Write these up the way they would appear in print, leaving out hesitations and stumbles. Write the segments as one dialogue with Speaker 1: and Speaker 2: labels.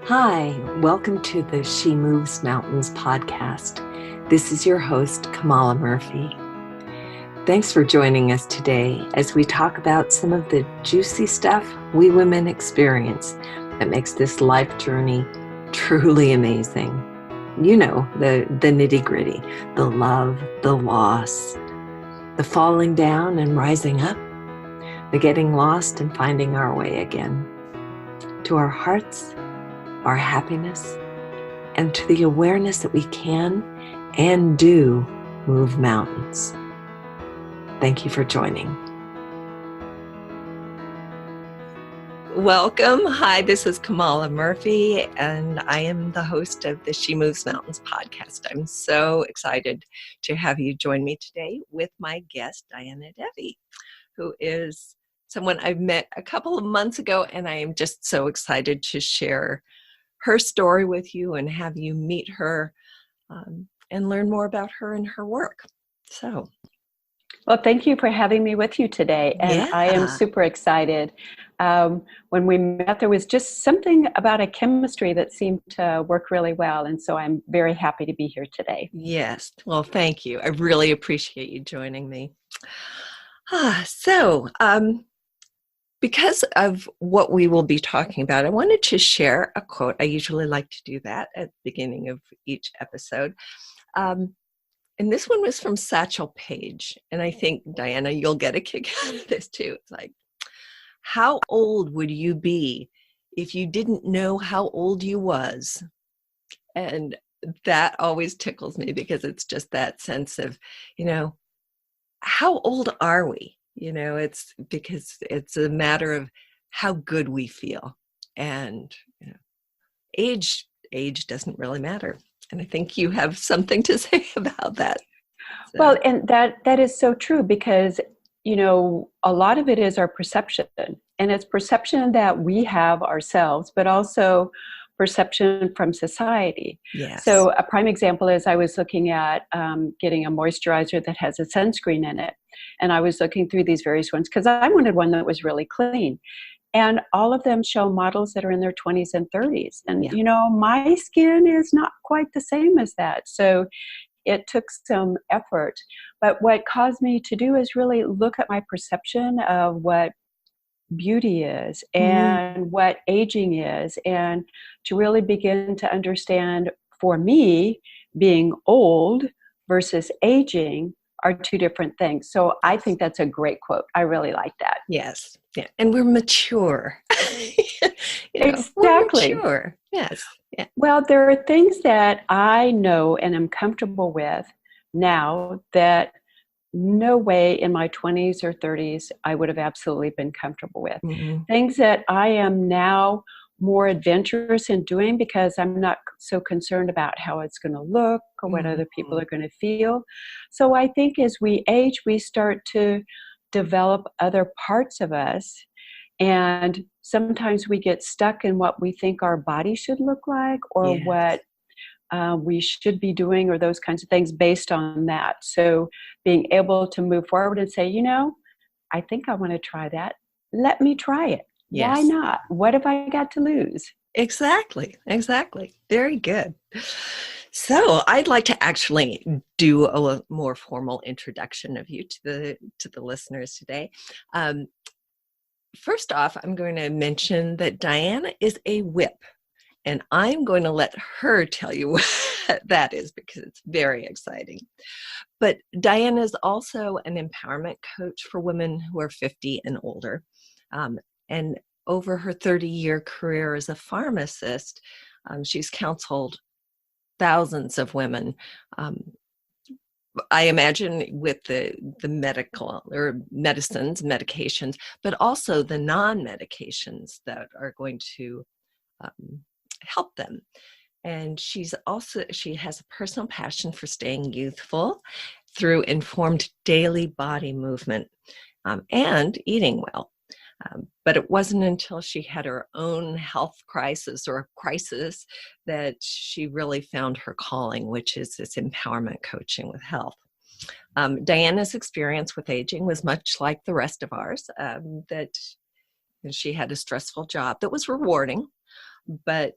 Speaker 1: Hi, welcome to the She Moves Mountains podcast. This is your host, Kamala Murphy. Thanks for joining us today as we talk about some of the juicy stuff we women experience that makes this life journey truly amazing. You know, the nitty-gritty, the love, the loss, the falling down and rising up, the getting lost and finding our way again. To our hearts, our happiness, and to the awareness that we can and do move mountains. Thank you for joining. Welcome. Hi, this is Kamala Murphy, and I am the host of the She Moves Mountains podcast. I'm so excited to have you join me today with my guest, Diana Devi, who is someone I've met a couple of months ago, and I am just so excited to share her story with you and have you meet her and learn more about her and her work. So,
Speaker 2: well, thank you for having me with you today. And
Speaker 1: yeah.
Speaker 2: I am super excited. When we met, there was just something about a chemistry that seemed to work really well. And so I'm very happy to be here today.
Speaker 1: Yes. Well, thank you. I really appreciate you joining me. Because of what we will be talking about, I wanted to share a quote. I usually like to do that at the beginning of each episode. And this one was from Satchel Paige. And I think, Diana, you'll get a kick out of this too. It's like, how old would you be if you didn't know how old you was? And that always tickles me because it's just that sense of, how old are we? It's because it's a matter of how good we feel. And age doesn't really matter. And I think you have something to say about that. So.
Speaker 2: Well, and that is so true because, a lot of it is our perception. And it's perception that we have ourselves, but also perception from society.
Speaker 1: Yes.
Speaker 2: So a prime example is I was looking at getting a moisturizer that has a sunscreen in it. And I was looking through these various ones because I wanted one that was really clean. And all of them show models that are in their 20s and 30s. And, my skin is not quite the same as that. So it took some effort. But what caused me to do is really look at my perception of what beauty is and what aging is, and to really begin to understand, for me, being old versus aging are two different things. So I think that's a great quote. I really like that.
Speaker 1: Yes. Yeah. And we're mature.
Speaker 2: Exactly.
Speaker 1: We're mature. Yes. Yeah.
Speaker 2: Well, there are things that I know and am comfortable with now that no way in my 20s or 30s I would have absolutely been comfortable with.
Speaker 1: Mm-hmm.
Speaker 2: Things that I am now more adventurous in doing because I'm not so concerned about how it's going to look or what other people are going to feel. So I think as we age, we start to develop other parts of us. And sometimes we get stuck in what we think our body should look like or what we should be doing or those kinds of things based on that. So being able to move forward and say, I think I want to try that. Let me try it.
Speaker 1: Yes.
Speaker 2: Why not? What have I got to lose?
Speaker 1: Exactly. Very good. So I'd like to actually do a more formal introduction of you to the listeners today. First off, I'm going to mention that Diana is a whip. And I'm going to let her tell you what that is because it's very exciting. But Diana is also an empowerment coach for women who are 50 and older. And over her 30-year career as a pharmacist, she's counseled thousands of women. I imagine with the medical or medicines, medications, but also the non-medications that are going to help them. And she has a personal passion for staying youthful through informed daily body movement and eating well. But it wasn't until she had her own health crisis that she really found her calling, which is this empowerment coaching with health. Diana's experience with aging was much like the rest of ours, that she had a stressful job that was rewarding, But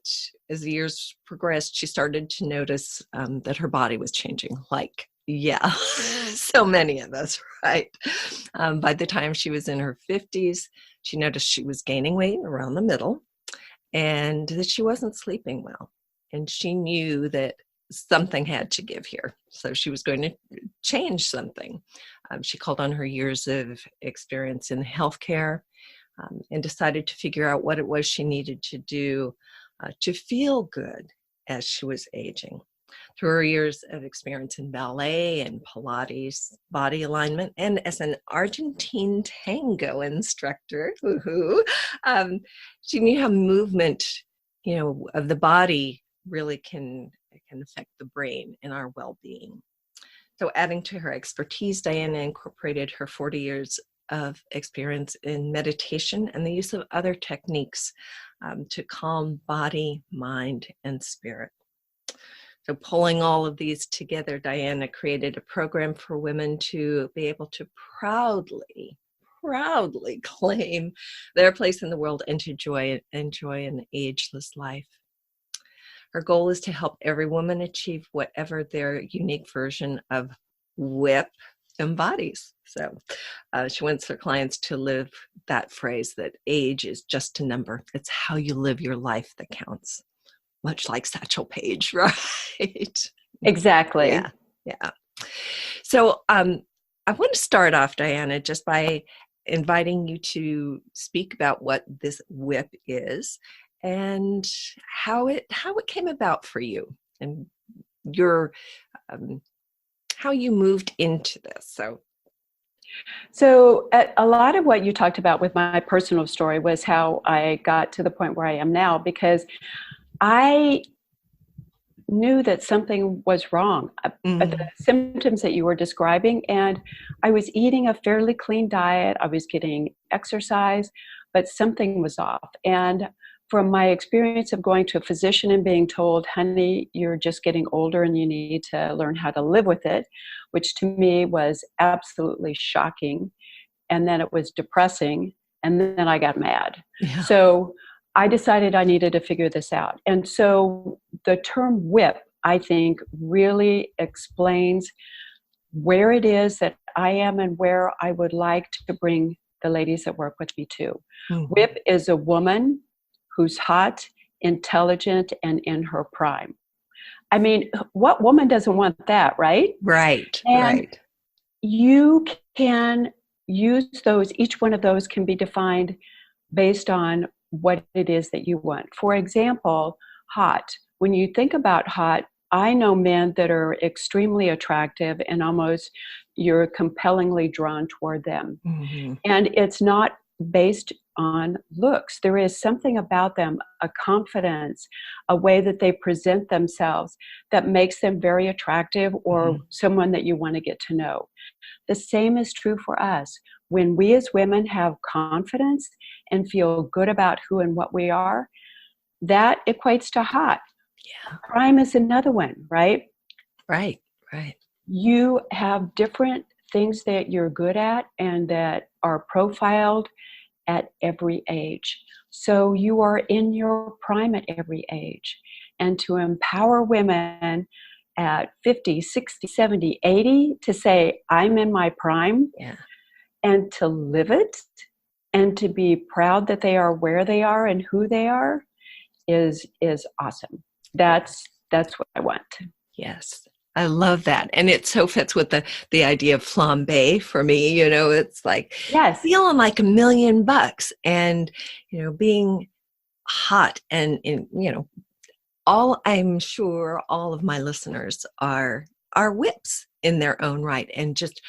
Speaker 1: as the years progressed, she started to notice that her body was changing. Like, yeah, so many of us, right? By the time she was in her 50s, she noticed she was gaining weight around the middle and that she wasn't sleeping well. And she knew that something had to give here. So she was going to change something. She called on her years of experience in healthcare and decided to figure out what it was she needed to do to feel good as she was aging. Through her years of experience in ballet and Pilates, body alignment, and as an Argentine tango instructor, she knew how movement, of the body really can affect the brain and our well-being. So adding to her expertise, Diana incorporated her 40 years of experience in meditation and the use of other techniques to calm body, mind, and spirit. So pulling all of these together, Diana created a program for women to be able to proudly claim their place in the world and to enjoy an ageless life. Her goal is to help every woman achieve whatever their unique version of WIP embodies. So she wants her clients to live that phrase that age is just a number. It's how you live your life that counts. Much like Satchel Paige, right?
Speaker 2: Exactly.
Speaker 1: Yeah. So I want to start off, Diana, just by inviting you to speak about what this WIP is and how it came about for you and your how you moved into this.
Speaker 2: So a lot of what you talked about with my personal story was how I got to the point where I am now, because I knew that something was wrong. The symptoms that you were describing, and I was eating a fairly clean diet. I was getting exercise, but something was off. And from my experience of going to a physician and being told, honey, you're just getting older and you need to learn how to live with it, which to me was absolutely shocking. And then it was depressing. And then I got mad.
Speaker 1: Yeah.
Speaker 2: So I decided I needed to figure this out. And so the term WIP, I think, really explains where it is that I am and where I would like to bring the ladies that work with me to. WIP is a woman who's hot, intelligent, and in her prime. I mean, what woman doesn't want that, right?
Speaker 1: Right.
Speaker 2: You can use those, each one of those can be defined based on what it is that you want. For example, hot. When you think about hot, I know men that are extremely attractive and almost you're compellingly drawn toward them. And it's not based on looks. There is something about them, a confidence, a way that they present themselves that makes them very attractive or someone that you want to get to know. The same is true for us. When we as women have confidence and feel good about who and what we are, that equates to hot.
Speaker 1: Yeah.
Speaker 2: Prime is another one, right?
Speaker 1: Right.
Speaker 2: You have different things that you're good at and that are profiled at every age. So you are in your prime at every age. And to empower women at 50, 60, 70, 80 to say, I'm in my prime, and to live it and to be proud that they are where they are and who they are is awesome. That's what I want.
Speaker 1: Yes. I love that. And it so fits with the idea of flambe for me. It's like feeling like $1,000,000 and, being hot and I'm sure all of my listeners are WIPs in their own right. And just,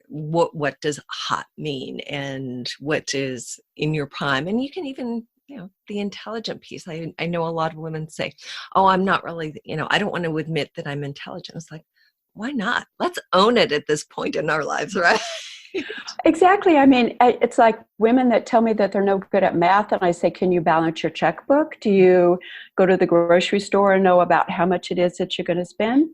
Speaker 1: what does hot mean and what is in your prime? And you can even, the intelligent piece. I know a lot of women say, oh, I'm not really, I don't want to admit that I'm intelligent. It's like, why not? Let's own it at this point in our lives, right?
Speaker 2: Exactly. I mean, it's like women that tell me that they're no good at math. And I say, can you balance your checkbook? Do you go to the grocery store and know about how much it is that you're going to spend?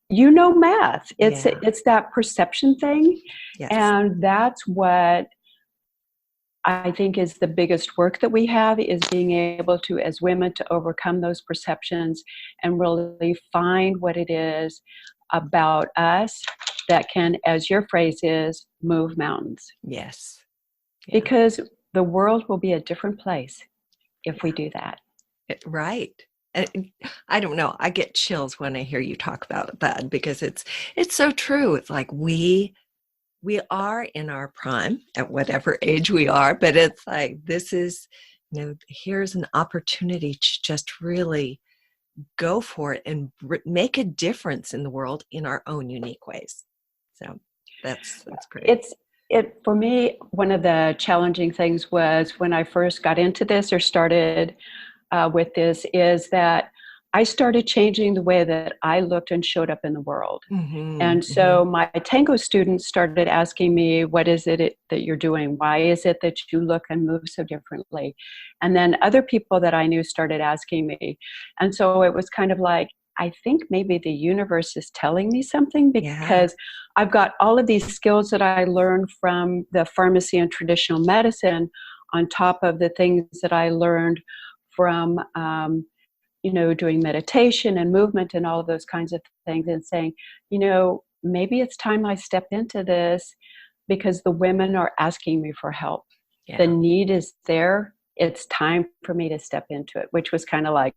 Speaker 2: Math. It's that perception thing.
Speaker 1: Yes.
Speaker 2: And that's what I think is the biggest work that we have, is being able to, as women, to overcome those perceptions and really find what it is about us that can, as your phrase is, move mountains.
Speaker 1: Yes. Yeah.
Speaker 2: Because the world will be a different place if we do that.
Speaker 1: Right. I don't know. I get chills when I hear you talk about that, because it's so true. It's like we are in our prime at whatever age we are, but it's like, this is, here's an opportunity to just really go for it and make a difference in the world in our own unique ways. So that's great.
Speaker 2: For me, one of the challenging things was when I first got into this or started with this, is that I started changing the way that I looked and showed up in the world.
Speaker 1: Mm-hmm,
Speaker 2: and so my Tango students started asking me, what is it that you're doing? Why is it that you look and move so differently? And then other people that I knew started asking me. And so it was kind of like, I think maybe the universe is telling me something, because I've got all of these skills that I learned from the pharmacy and traditional medicine, on top of the things that I learned from doing meditation and movement and all of those kinds of things, and saying, maybe it's time I step into this, because the women are asking me for help. Yeah. The need is there. It's time for me to step into it, which was kind of like,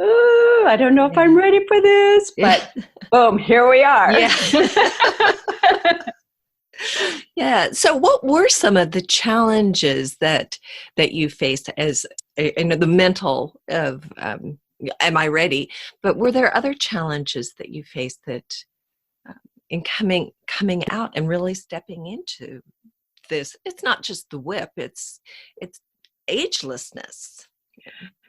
Speaker 2: oh, I don't know if I'm ready for this, but boom, here we are.
Speaker 1: Yeah. Yeah. So what were some of the challenges that you faced as the mental of, am I ready? But were there other challenges that you faced that in coming out and really stepping into this? It's not just the whip, it's agelessness.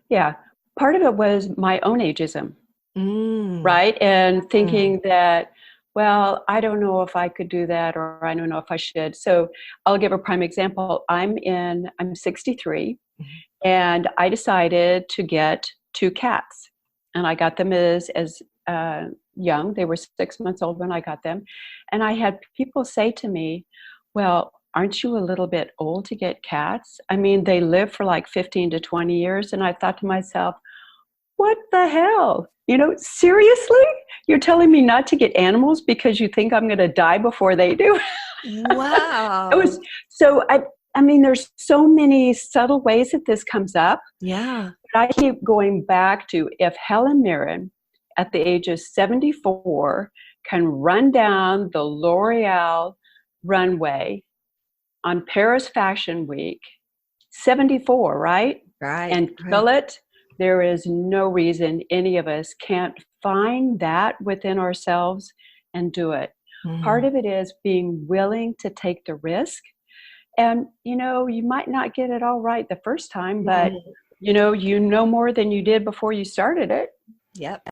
Speaker 2: Yeah. Part of it was my own ageism, right? And thinking that, well, I don't know if I could do that, or I don't know if I should. So I'll give a prime example. I'm 63, and I decided to get 2 cats. And I got them as young. They were 6 months old when I got them. And I had people say to me, well, aren't you a little bit old to get cats? I mean, they live for like 15 to 20 years. And I thought to myself, what the hell? Seriously? You're telling me not to get animals because you think I'm going to die before they do?
Speaker 1: Wow.
Speaker 2: I mean, there's so many subtle ways that this comes up.
Speaker 1: Yeah.
Speaker 2: But I keep going back to, if Helen Mirren, at the age of 74, can run down the L'Oreal runway on Paris Fashion Week, 74, right?
Speaker 1: Right.
Speaker 2: And kill it, there is no reason any of us can't find that within ourselves and do it. Part of it is being willing to take the risk. And, you might not get it all right the first time, but, you know more than you did before you started it.
Speaker 1: Yep.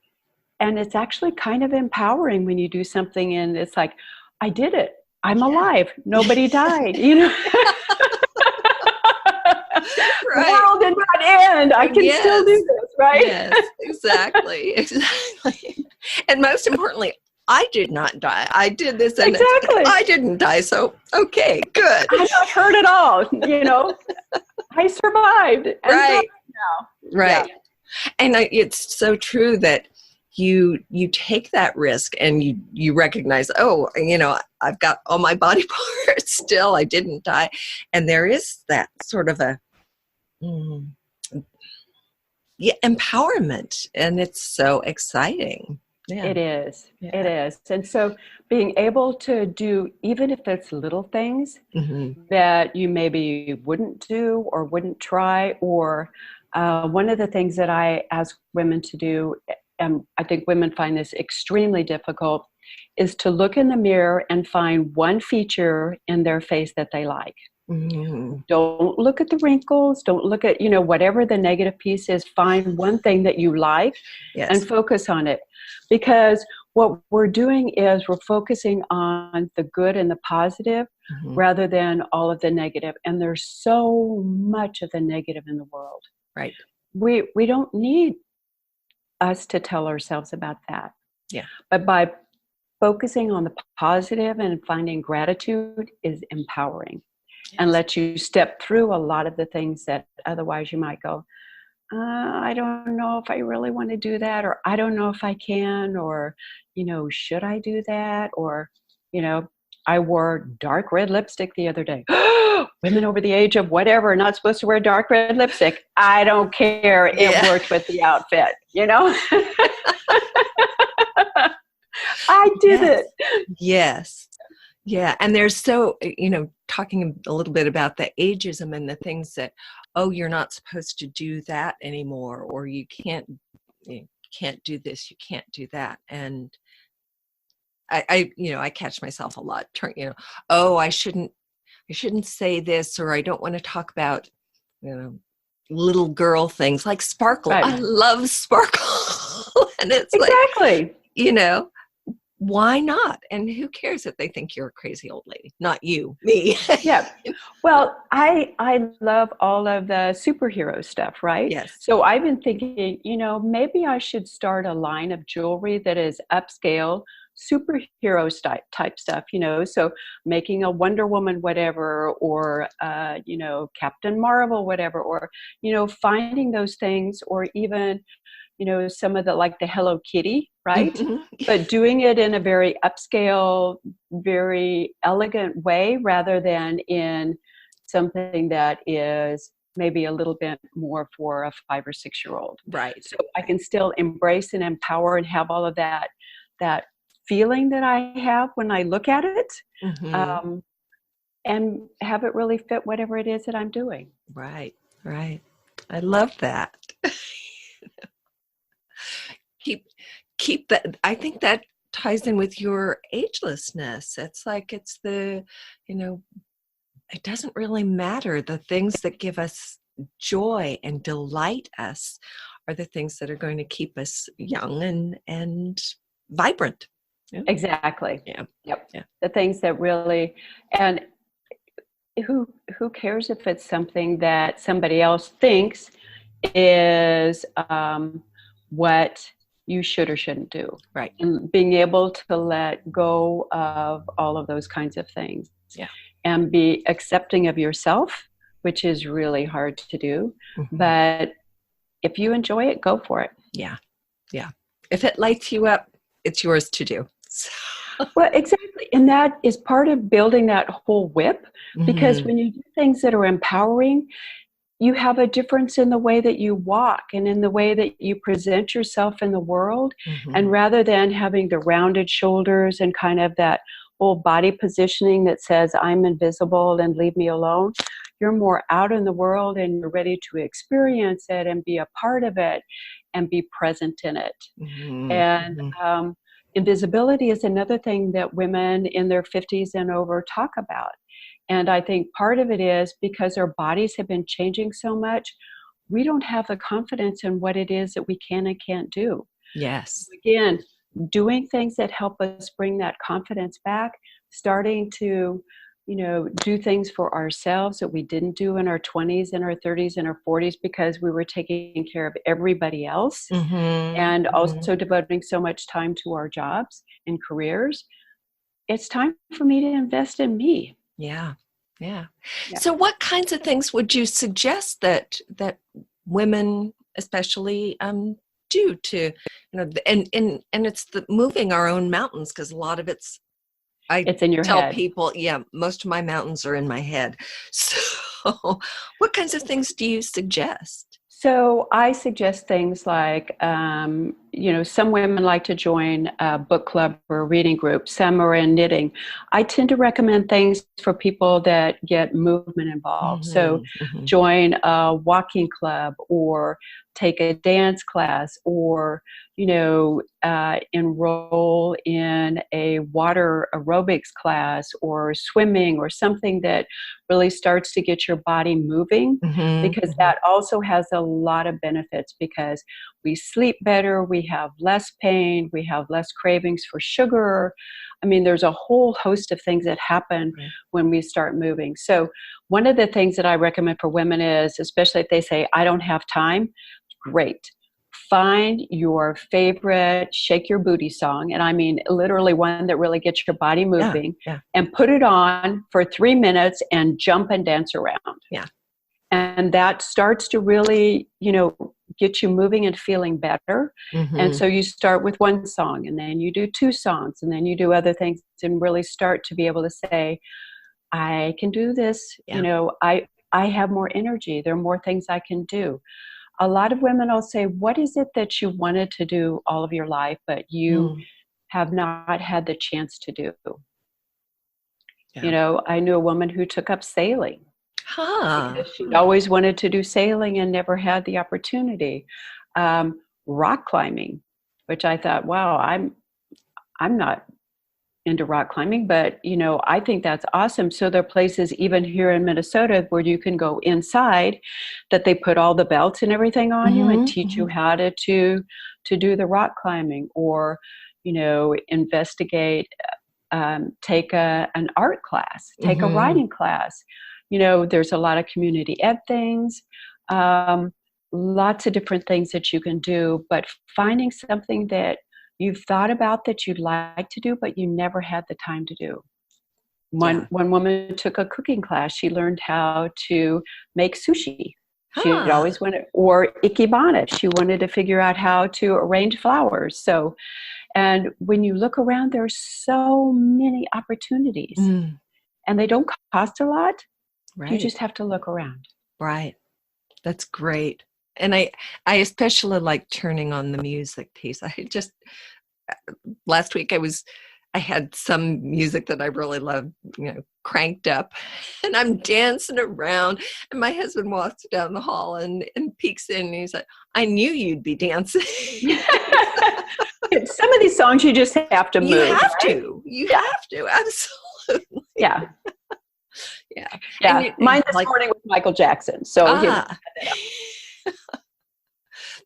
Speaker 2: And it's actually kind of empowering when you do something and it's like, I did it. I'm alive. Nobody died, The world did not end. I can still do this, right?
Speaker 1: Yes, exactly. And most importantly, I did not die. I did this and I didn't die. So, okay, good.
Speaker 2: I got hurt at all, I survived.
Speaker 1: Right. Right. Yeah. And it's so true that you take that risk and you recognize, I've got all my body parts still. I didn't die. And there is that sort of a empowerment, and it's so exciting. Yeah.
Speaker 2: It is. Yeah. It is. And so being able to do, even if it's little things that you maybe wouldn't do or wouldn't try, or one of the things that I ask women to do, and I think women find this extremely difficult, is to look in the mirror and find one feature in their face that they like. Don't look at the wrinkles. Don't look at, whatever the negative piece is. Find one thing that you like and focus on it. Because what we're doing is we're focusing on the good and the positive rather than all of the negative. And there's so much of the negative in the world.
Speaker 1: Right.
Speaker 2: We don't need us to tell ourselves about that.
Speaker 1: Yeah.
Speaker 2: But by focusing on the positive and finding gratitude is empowering. and let you step through a lot of the things that otherwise you might go, I don't know if I really want to do that, or I don't know if I can, or, should I do that? Or, I wore dark red lipstick the other day. Women over the age of whatever are not supposed to wear dark red lipstick. I don't care. It worked with the outfit, I did it.
Speaker 1: Yes. Yeah. And there's talking a little bit about the ageism and the things that, you're not supposed to do that anymore, or you can't do this, you can't do that. And I catch myself a lot, I shouldn't say this, or I don't want to talk about, little girl things like sparkle.
Speaker 2: Right.
Speaker 1: I love sparkle. And it's
Speaker 2: exactly.
Speaker 1: like, why not? And who cares if they think you're a crazy old lady? Not you, me.
Speaker 2: Yeah. Well, I love all of the superhero stuff, right?
Speaker 1: Yes.
Speaker 2: So I've been thinking, maybe I should start a line of jewelry that is upscale superhero type stuff, so making a Wonder Woman whatever, or Captain Marvel whatever, or finding those things, or even some of the Hello Kitty, right?
Speaker 1: Mm-hmm.
Speaker 2: But doing it in a very upscale, very elegant way, rather than in something that is maybe a little bit more for a 5 or 6 year old.
Speaker 1: Right.
Speaker 2: So I can still embrace and empower and have all of that feeling that I have when I look at it,
Speaker 1: mm-hmm.
Speaker 2: And have it really fit whatever it is that I'm doing.
Speaker 1: Right. I love that. Keep that. I think that ties in with your agelessness. It's like it's the, it doesn't really matter. The things that give us joy and delight us are the things that are going to keep us young and vibrant.
Speaker 2: Yeah. Exactly.
Speaker 1: Yeah.
Speaker 2: Yep.
Speaker 1: Yeah.
Speaker 2: The things that really, and who cares if it's something that somebody else thinks is what you should or shouldn't do.
Speaker 1: Right.
Speaker 2: And being able to let go of all of those kinds of things.
Speaker 1: Yeah.
Speaker 2: And be accepting of yourself, which is really hard to do. Mm-hmm. But if you enjoy it, go for it.
Speaker 1: Yeah. If it lights you up, it's yours to do.
Speaker 2: Well, exactly. And that is part of building that whole whip, because when you do things that are empowering, you have a difference in the way that you walk and in the way that you present yourself in the world. And rather than having the rounded shoulders and kind of that whole body positioning that says, I'm invisible and leave me alone, you're more out in the world and you're ready to experience it and be a part of it and be present in it. And invisibility is another thing that women in their 50s and over talk about. And I think part of it is because our bodies have been changing so much, we don't have the confidence in what it is that we can and can't do.
Speaker 1: Yes.
Speaker 2: Again, doing things that help us bring that confidence back, starting to, do things for ourselves that we didn't do in our 20s and our 30s and our 40s because we were taking care of everybody else, and also devoting so much time to our jobs and careers. It's time for me to invest in me.
Speaker 1: Yeah. So what kinds of things would you suggest that women especially do to, and it's the moving our own mountains, because a lot of it's in your head. People, most of my mountains are in my head. So what kinds of things do you suggest?
Speaker 2: So I suggest things like, some women like to join a book club or a reading group. Some are in knitting. I tend to recommend things for people that get movement involved. So join a walking club, or take a dance class, or, enroll in a water aerobics class or swimming, or something that really starts to get your body moving, because that also has a lot of benefits, because we sleep better, we have less pain, we have less cravings for sugar. I mean, there's a whole host of things that happen when we start moving. So one of the things that I recommend for women is, especially if they say, I don't have time, great. find your favorite shake your booty song, and I mean literally one that really gets your body
Speaker 1: Yeah.
Speaker 2: moving,
Speaker 1: Yeah.
Speaker 2: and put it on for 3 minutes and jump and dance around.
Speaker 1: Yeah.
Speaker 2: And that starts to really, get you moving and feeling better. And so you start with one song, and then you do 2 songs, and then you do other things, and really start to be able to say, I can do this.
Speaker 1: Yeah.
Speaker 2: I have more energy. There are more things I can do. A lot of women will say, what is it that you wanted to do all of your life, but you have not had the chance to do?
Speaker 1: Yeah.
Speaker 2: I knew a woman who took up sailing
Speaker 1: Huh.
Speaker 2: because she'd always wanted to do sailing and never had the opportunity. Rock climbing, which I thought, wow, I'm not into rock climbing, but I think that's awesome. So there are places even here in Minnesota where you can go inside that they put all the belts and everything on you and teach you how to do the rock climbing, or investigate, take an art class, take a writing class. There's a lot of community ed things, lots of different things that you can do, but finding something that you've thought about that you'd like to do, but you never had the time to do. One woman took a cooking class. She learned how to make sushi. She always wanted, or ikebana. She wanted to figure out how to arrange flowers. So, and when you look around, there's so many opportunities, and they don't cost a lot.
Speaker 1: Right.
Speaker 2: You just have to look around.
Speaker 1: Right. That's great. And I especially like turning on the music piece. Last week I had some music that I really loved, cranked up, and I'm dancing around, and my husband walks down the hall and peeks in, and he's like, I knew you'd be dancing.
Speaker 2: Some of these songs you just have to move.
Speaker 1: You have to. You have to. Absolutely.
Speaker 2: Yeah.
Speaker 1: Yeah.
Speaker 2: Yeah. Mine this morning was Michael Jackson. So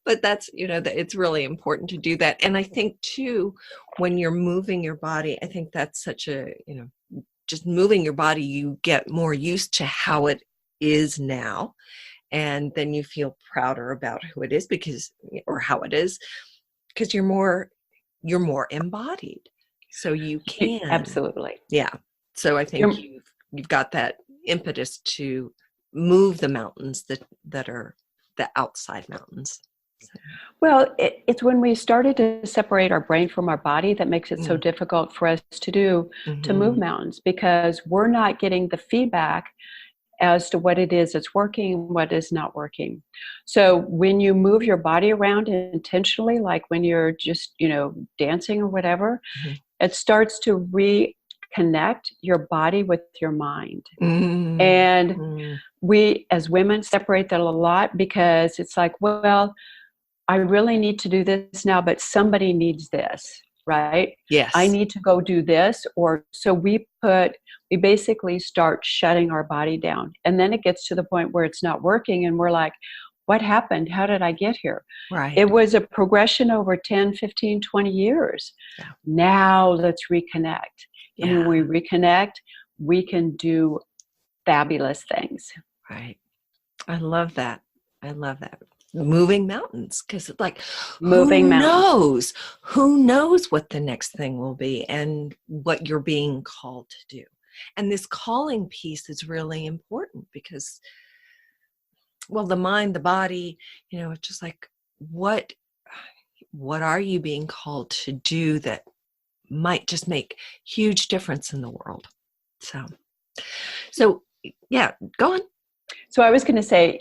Speaker 1: but that's, it's really important to do that. And I think too, when you're moving your body, I think that's such a, just moving your body, you get more used to how it is now. And then you feel prouder about who it is or how it is, because you're more embodied. So you can.
Speaker 2: Absolutely.
Speaker 1: Yeah. So I think you've got that impetus to move the mountains that are the outside mountains.
Speaker 2: Well, it's when we started to separate our brain from our body that makes it so difficult for us to move mountains, because we're not getting the feedback as to what it is that's working, what is not working. So when you move your body around intentionally, like when you're just, dancing or whatever, it starts to reconnect your body with your mind. And we as women separate that a lot, because it's like, well, I really need to do this now, but somebody needs this, right?
Speaker 1: Yes.
Speaker 2: I need to go do this. Or so we basically start shutting our body down. And then it gets to the point where it's not working, and we're like, what happened? How did I get here?
Speaker 1: Right.
Speaker 2: It was a progression over 10, 15, 20 years. Yeah. Now let's reconnect. Yeah. And when we reconnect, we can do fabulous things.
Speaker 1: Right. I love that. Moving mountains, because it's like,
Speaker 2: who
Speaker 1: knows what the next thing will be and what you're being called to do. And this calling piece is really important, because, well, the mind, the body, it's just like, what are you being called to do that might just make huge difference in the world? So yeah, go on.
Speaker 2: So I was going to say,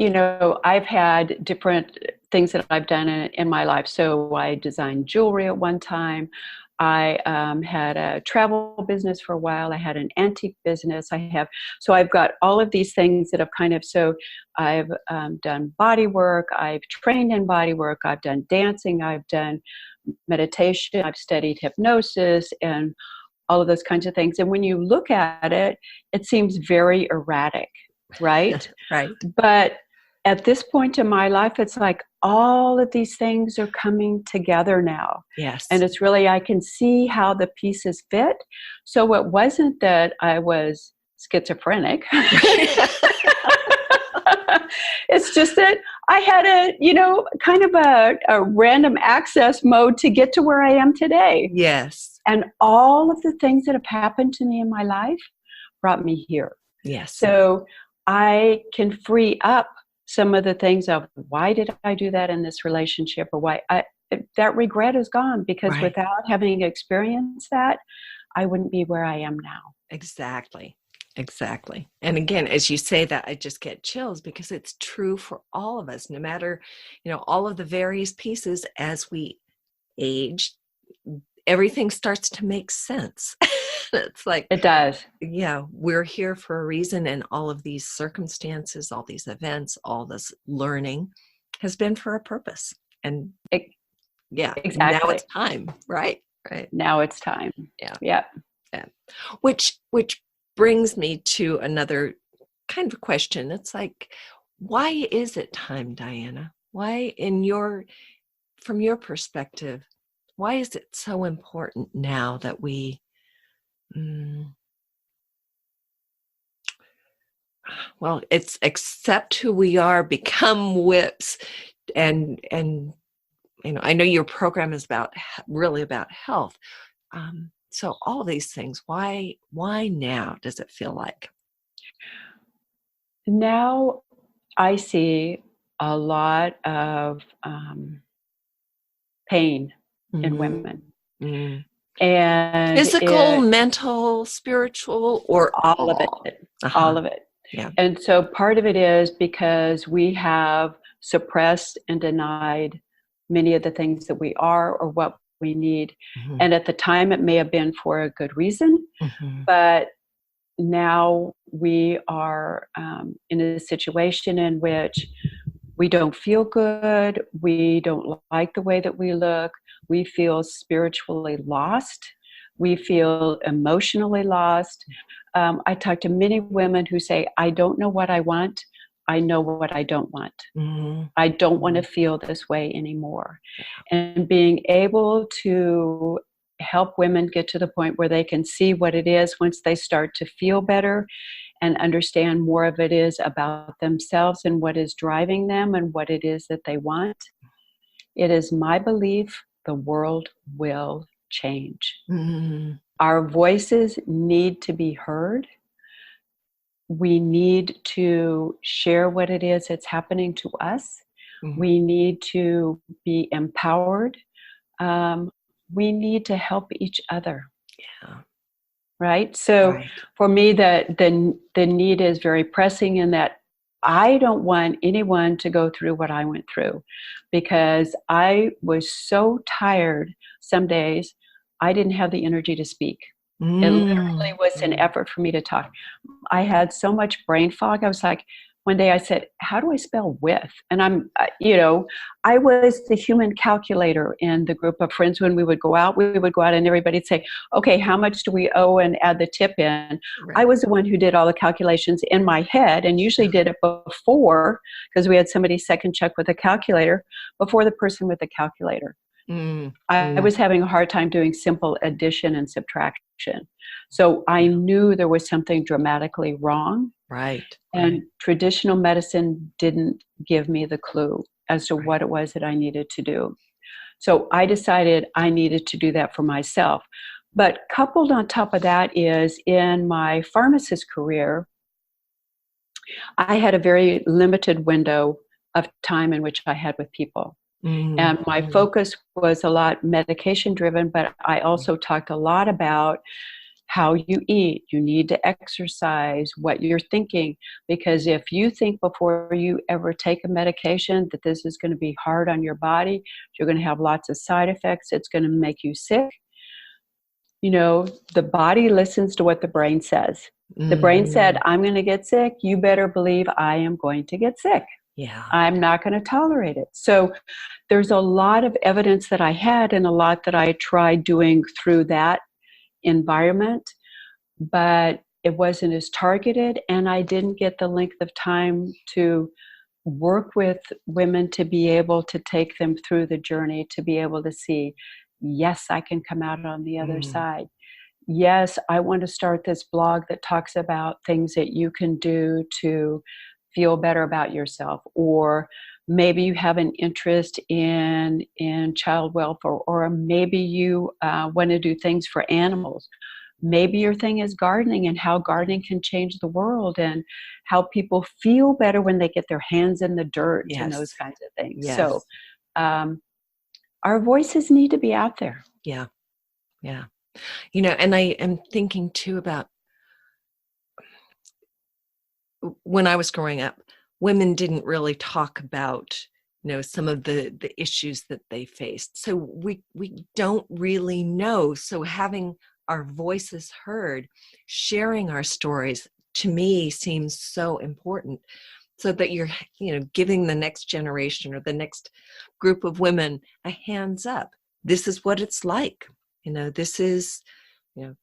Speaker 2: I've had different things that I've done in my life. So I designed jewelry at one time. I had a travel business for a while. I had an antique business. So I've got all of these things that have so I've done body work. I've trained in body work. I've done dancing. I've done meditation. I've studied hypnosis and all of those kinds of things. And when you look at it, it seems very erratic. Right?
Speaker 1: Right.
Speaker 2: But at this point in my life, it's like all of these things are coming together now.
Speaker 1: Yes.
Speaker 2: And it's really, I can see how the pieces fit. So it wasn't that I was schizophrenic. It's just that I had a, kind of a random access mode to get to where I am today.
Speaker 1: Yes.
Speaker 2: And all of the things that have happened to me in my life brought me here.
Speaker 1: Yes.
Speaker 2: So I can free up some of the things of why did I do that in this relationship, or that regret is gone, because
Speaker 1: Right.
Speaker 2: without having experienced that, I wouldn't be where I am now.
Speaker 1: Exactly. And again, as you say that, I just get chills, because it's true for all of us, no matter, all of the various pieces. As we age, everything starts to make sense. It's like,
Speaker 2: it does.
Speaker 1: Yeah, we're here for a reason, and all of these circumstances, all these events, all this learning has been for a purpose. And now
Speaker 2: Exactly.
Speaker 1: it's time, right?
Speaker 2: Now it's time.
Speaker 1: Yeah. Which brings me to another kind of question. It's like, why is it time, Diana? Why, from your perspective, why is it so important now that we it's accept who we are, become whips, and I know your program is really about health. So all these things, why now does it feel like?
Speaker 2: Now I see a lot of pain in women.
Speaker 1: Mm.
Speaker 2: And
Speaker 1: Physical, mental, spiritual, or
Speaker 2: all of it. All of it.
Speaker 1: Yeah.
Speaker 2: And so part of it is because we have suppressed and denied many of the things that we are or what we need. And at the time, it may have been for a good reason, but now we are in a situation in which we don't feel good. We don't like the way that we look. We feel spiritually lost. We feel emotionally lost. I talk to many women who say, I don't know what I want. I know what I don't want. I don't want to feel this way anymore. And being able to help women get to the point where they can see what it is once they start to feel better and understand more of it is about themselves and what is driving them and what it is that they want. It is my belief the world will change. Our voices need to be heard. We need to share what it is that's happening to us. We need to be empowered. We need to help each other.
Speaker 1: Yeah.
Speaker 2: Right? So for me, the need is very pressing in that I don't want anyone to go through what I went through, because I was so tired some days I didn't have the energy to speak. It literally was an effort for me to talk. I had so much brain fog. I was like, one day I said, how do I spell with? And I was the human calculator in the group of friends. When we would go out and everybody'd say, okay, how much do we owe, and add the tip in. I was the one who did all the calculations in my head, and usually did it before, because we had somebody second check with a calculator before the person with the calculator. I was having a hard time doing simple addition and subtraction. So I knew there was something dramatically wrong. And traditional medicine didn't give me the clue as to what it was that I needed to do. So I decided I needed to do that for myself. But coupled on top of that is, in my pharmacist career, I had a very limited window of time in which I had with people. And my focus was a lot medication driven, but I also talked a lot about how you eat. You need to exercise, what you're thinking, because if you think before you ever take a medication that this is going to be hard on your body, you're going to have lots of side effects, it's going to make you sick. The body listens to what the brain says. The brain said, I'm going to get sick. You better believe I am going to get sick.
Speaker 1: Yeah.
Speaker 2: I'm not going to tolerate it. So there's a lot of evidence that I had, and a lot that I tried doing through that environment, but it wasn't as targeted, and I didn't get the length of time to work with women to be able to take them through the journey, to be able to see, yes, I can come out on the other side. Yes, I want to start this blog that talks about things that you can do to feel better about yourself, or maybe you have an interest in child welfare, or maybe you want to do things for animals. Maybe your thing is gardening and how gardening can change the world, and how people feel better when they get their hands in the dirt and those kinds of things.
Speaker 1: Yes.
Speaker 2: So our voices need to be out there.
Speaker 1: Yeah. Yeah. You know, and I am thinking too about when I was growing up, women didn't really talk about, you know, some of the issues that they faced. So we don't really know. So having our voices heard, sharing our stories, to me seems so important, so that you're, you know, giving the next generation or the next group of women a hands up. This is what it's like. You know, this is, you know,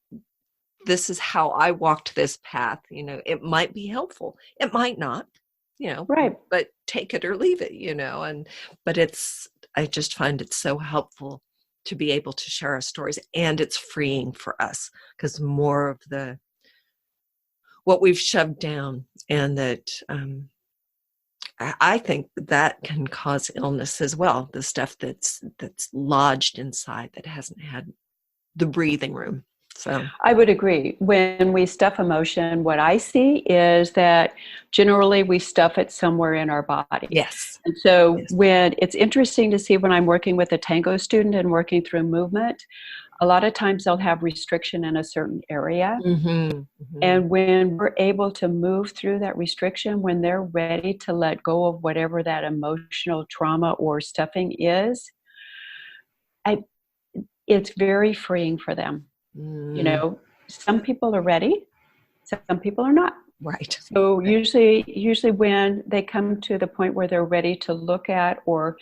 Speaker 1: this is how I walked this path. You know, it might be helpful. It might not, you know,
Speaker 2: right.
Speaker 1: But take it or leave it, you know, but I just find it so helpful to be able to share our stories, and it's freeing for us, because more of what we've shoved down, and that I think that can cause illness as well. The stuff that's lodged inside that hasn't had the breathing room. So
Speaker 2: I would agree. When we stuff emotion, what I see is that generally we stuff it somewhere in our body.
Speaker 1: Yes.
Speaker 2: And so when it's interesting to see when I'm working with a Tango student and working through movement, a lot of times they'll have restriction in a certain area.
Speaker 1: Mm-hmm. Mm-hmm.
Speaker 2: And when we're able to move through that restriction, when they're ready to let go of whatever that emotional trauma or stuffing is, it's very freeing for them. You know, some people are ready, some people are not.
Speaker 1: Right.
Speaker 2: So usually when they come to the point where they're ready to look at or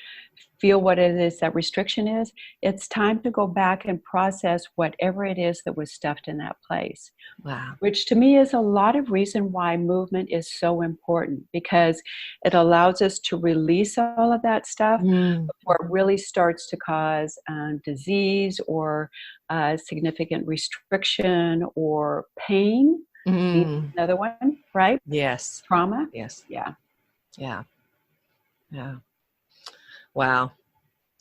Speaker 2: feel what it is that restriction is, it's time to go back and process whatever it is that was stuffed in that place.
Speaker 1: Wow.
Speaker 2: Which to me is a lot of reason why movement is so important, because it allows us to release all of that stuff before it really starts to cause disease or significant restriction or pain. Another one, right?
Speaker 1: Yes.
Speaker 2: Trauma.
Speaker 1: Yes.
Speaker 2: Yeah.
Speaker 1: Yeah. Yeah. Wow.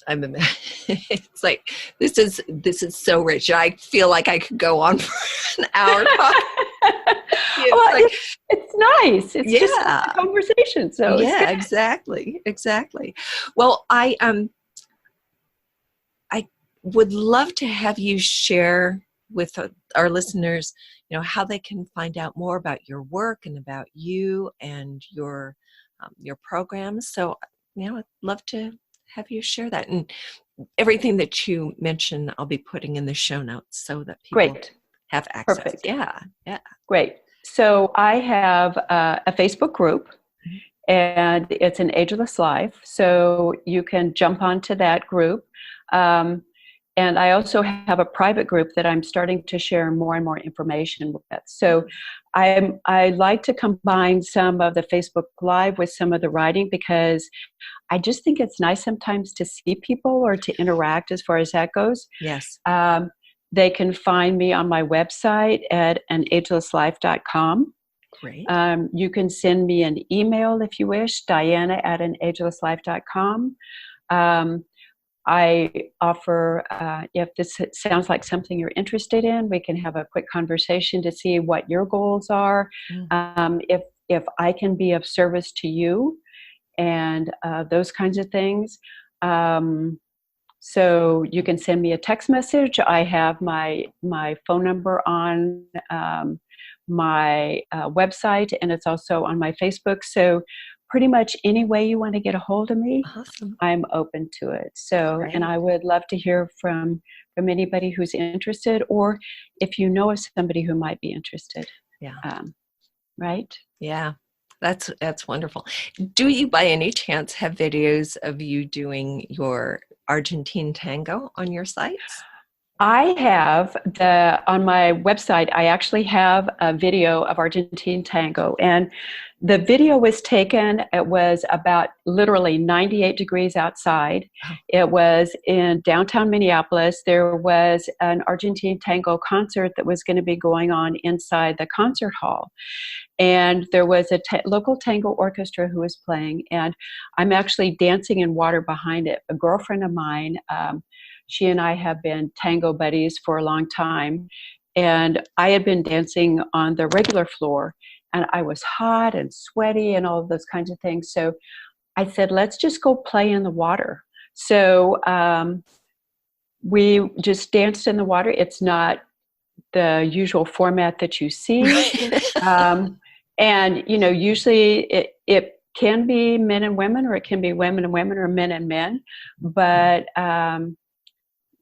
Speaker 1: It's like, this is so rich. I feel like I could go on for an hour talking.
Speaker 2: Well, it's nice. It's just a conversation. So
Speaker 1: yeah, exactly. Well, I would love to have you share with our listeners, you know, how they can find out more about your work and about you and your programs. So, you know, I'd love to have you share that, and everything that you mentioned I'll be putting in the show notes so that people have access.
Speaker 2: Perfect.
Speaker 1: Yeah.
Speaker 2: Great. So I have a Facebook group, and it's an Ageless Life. So you can jump onto that group. And I also have a private group that I'm starting to share more and more information with. So I like to combine some of the Facebook Live with some of the writing, because I just think it's nice sometimes to see people or to interact as far as that goes.
Speaker 1: Yes.
Speaker 2: They can find me on my website at anagelesslife.com.
Speaker 1: Great.
Speaker 2: You can send me an email if you wish, diana@anagelesslife.com. I offer, if this sounds like something you're interested in, we can have a quick conversation to see what your goals are, if I can be of service to you, and those kinds of things. So you can send me a text message. I have my phone number on my website, and it's also on my Facebook. So pretty much any way you want to get a hold of me, I'm open to it. So, and I would love to hear from anybody who's interested, or if you know of somebody who might be interested.
Speaker 1: Yeah.
Speaker 2: Right?
Speaker 1: Yeah. That's wonderful. Do you by any chance have videos of you doing your Argentine tango on your sites?
Speaker 2: I have on my website, I actually have a video of Argentine tango. And the video was taken, it was about literally 98 degrees outside.
Speaker 1: Oh.
Speaker 2: It was in downtown Minneapolis. There was an Argentine tango concert that was going to be going on inside the concert hall. And there was a local tango orchestra who was playing. And I'm actually dancing in water behind it. A girlfriend of mine, she and I have been tango buddies for a long time. And I had been dancing on the regular floor, and I was hot and sweaty and all of those kinds of things. So I said, let's just go play in the water. So we just danced in the water. It's not the usual format that you see. And, you know, usually it can be men and women, or it can be women and women, or men and men. But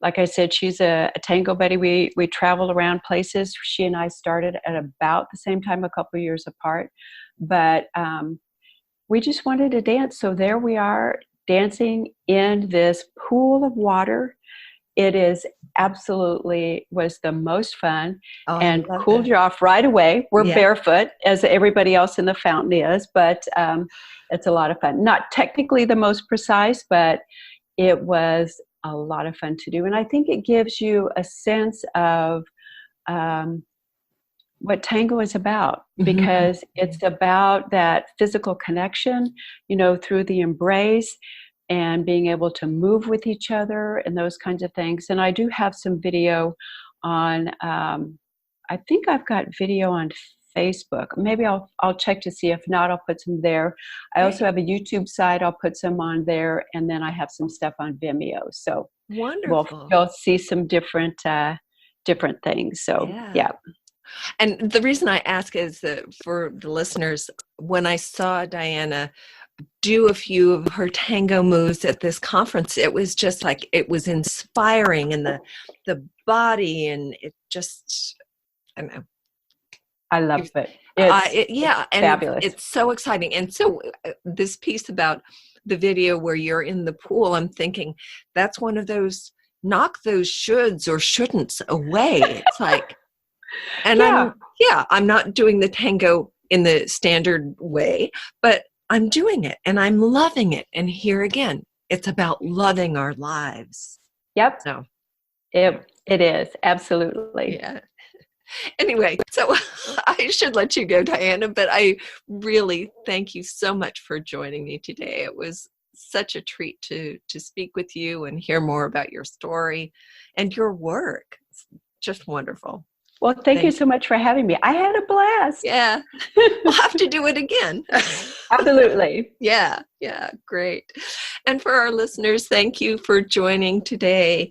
Speaker 2: like I said, she's a tango buddy. We travel around places. She and I started at about the same time, a couple of years apart. But we just wanted to dance. So there we are, dancing in this pool of water. It is absolutely was the most fun, and cooled you off right away. We're barefoot, as everybody else in the fountain is, but it's a lot of fun. Not technically the most precise, but it was a lot of fun to do. And I think it gives you a sense of what tango is about, because it's about that physical connection, you know, through the embrace and being able to move with each other and those kinds of things. And I do have some video on, I think I've got video on Facebook. Maybe I'll check to see. If not, I'll put some there. I also have a YouTube site. I'll put some on there. And then I have some stuff on Vimeo. So
Speaker 1: wonderful.
Speaker 2: You'll see some different things. So yeah.
Speaker 1: And the reason I ask is that for the listeners, when I saw Diana do a few of her tango moves at this conference, it was just like, it was inspiring, and the body, and it just, I don't know.
Speaker 2: I love it. It's fabulous.
Speaker 1: It's so exciting. And so this piece about the video where you're in the pool, I'm thinking that's one of those, knock those shoulds or shouldn'ts away. It's like, and I'm not doing the tango in the standard way, but I'm doing it and I'm loving it. And here again, it's about loving our lives.
Speaker 2: Yep.
Speaker 1: So
Speaker 2: it is. Absolutely.
Speaker 1: Yeah. Anyway, so I should let you go, Diana, but I really thank you so much for joining me today. It was such a treat to speak with you and hear more about your story and your work. It's just wonderful.
Speaker 2: Well, thank you so much for having me. I had a blast.
Speaker 1: Yeah. We'll have to do it again.
Speaker 2: Absolutely.
Speaker 1: Yeah. Great. And for our listeners, thank you for joining today.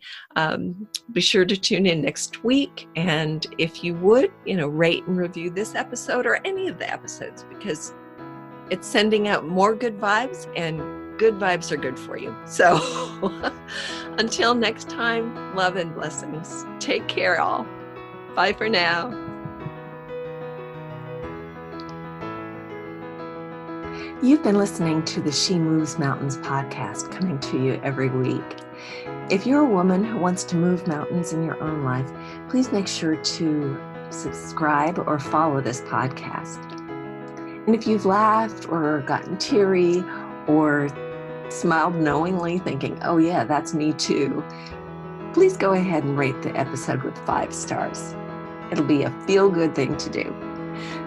Speaker 1: Be sure to tune in next week. And if you would, rate and review this episode or any of the episodes, because it's sending out more good vibes, and good vibes are good for you. So until next time, love and blessings. Take care, all. Bye for now. You've been listening to the She Moves Mountains podcast, coming to you every week. If you're a woman who wants to move mountains in your own life, please make sure to subscribe or follow this podcast. And if you've laughed or gotten teary or smiled knowingly, thinking, oh yeah, that's me too, please go ahead and rate the episode with 5 stars. It'll be a feel-good thing to do.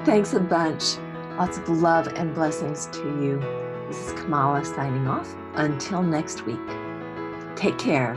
Speaker 1: Thanks a bunch. Lots of love and blessings to you. This is Kamala signing off. Until next week. Take care.